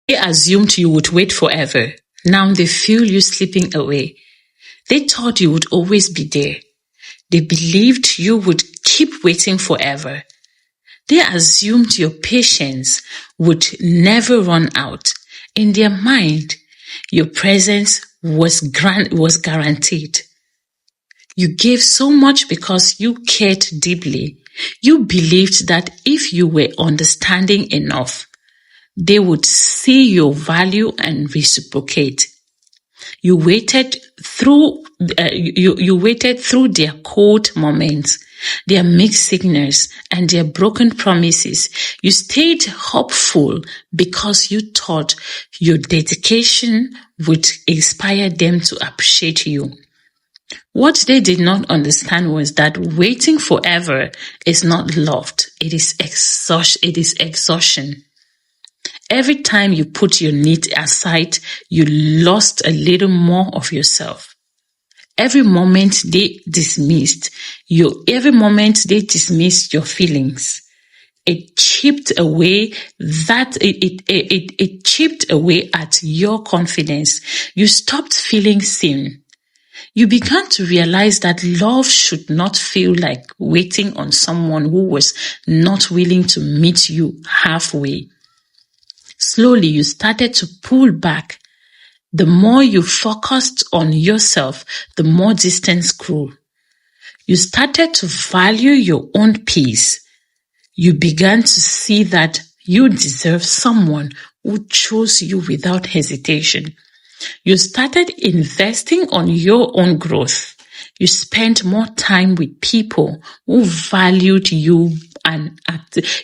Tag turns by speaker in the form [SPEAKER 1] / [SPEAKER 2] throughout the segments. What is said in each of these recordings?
[SPEAKER 1] They assumed you would wait forever. Now they feel you slipping away. They thought you would always be there. They believed you would keep waiting forever. They assumed your patience would never run out. In their mind, your presence was guaranteed. You gave so much because you cared deeply. You believed that if you were understanding enough, they would see your value and reciprocate. You waited through their cold moments, their mixed signals, and their broken promises. You stayed hopeful because you thought your dedication would inspire them to appreciate you. What they did not understand was that waiting forever is not love. It is exhaustion. Every time you put your needs aside, you lost a little more of yourself. Every moment they dismissed your feelings. It chipped away at your confidence. You stopped feeling seen. You began to realize that love should not feel like waiting on someone who was not willing to meet you halfway. Slowly, you started to pull back. The more you focused on yourself, the more distance grew. You started to value your own peace. You began to see that you deserve someone who chose you without hesitation. You started investing on your own growth. You spent more time with people who valued you and activities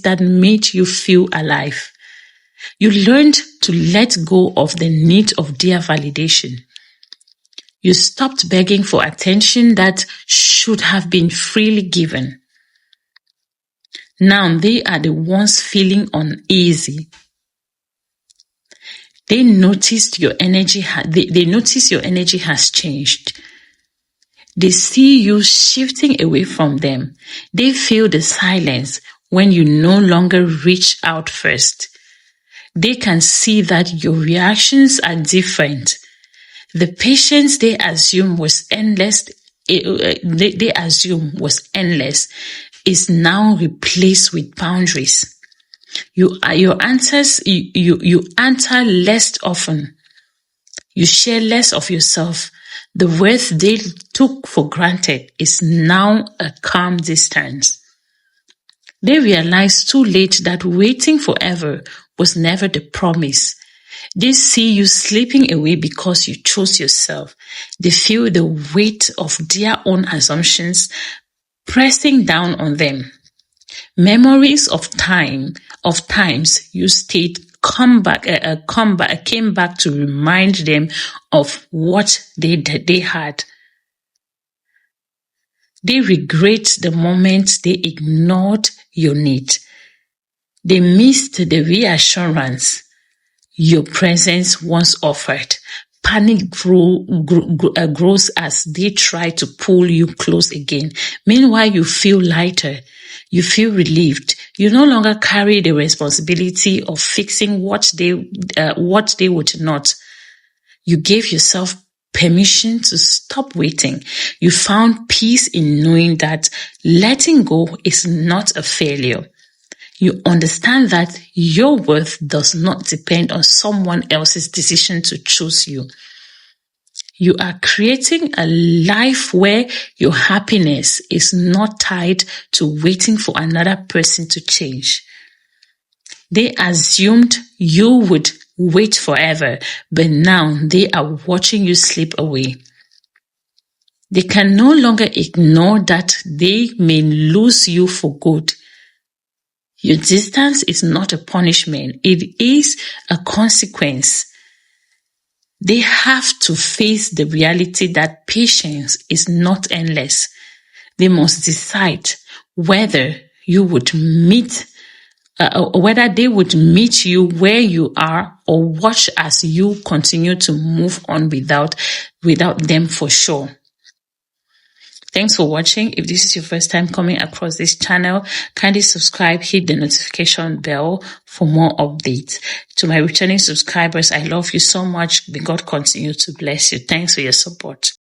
[SPEAKER 1] that made you feel alive. You learned to let go of the need of their validation. You stopped begging for attention that should have been freely given. Now they are the ones feeling uneasy. They notice your energy has changed. They see you shifting away from them. They feel the silence when you no longer reach out first. They can see that your reactions are different. The patience they assume was endless is now replaced with boundaries. You answer less often. You share less of yourself. The worth they took for granted is now a calm distance. They realize too late that waiting forever was never the promise. They see you slipping away because you chose yourself. They feel the weight of their own assumptions pressing down on them. Memories of times you stayed came back to remind them of what they had. They regret the moment they ignored your need. They missed the reassurance your presence once offered. Panic grows as they try to pull you close again. Meanwhile, you feel lighter. You feel relieved. You no longer carry the responsibility of fixing what they would not. You gave yourself permission to stop waiting. You found peace in knowing that letting go is not a failure. You understand that your worth does not depend on someone else's decision to choose you. You are creating a life where your happiness is not tied to waiting for another person to change. They assumed you would wait forever, but now they are watching you slip away. They can no longer ignore that they may lose you for good. Your distance is not a punishment, it is a consequence. They have to face the reality that patience is not endless. They must decide whether they would meet you where you are or watch as you continue to move on without them for sure. Thanks for watching. If this is your first time coming across this channel, kindly subscribe, hit the notification bell for more updates. To my returning subscribers, I love you so much. May God continue to bless you. Thanks for your support.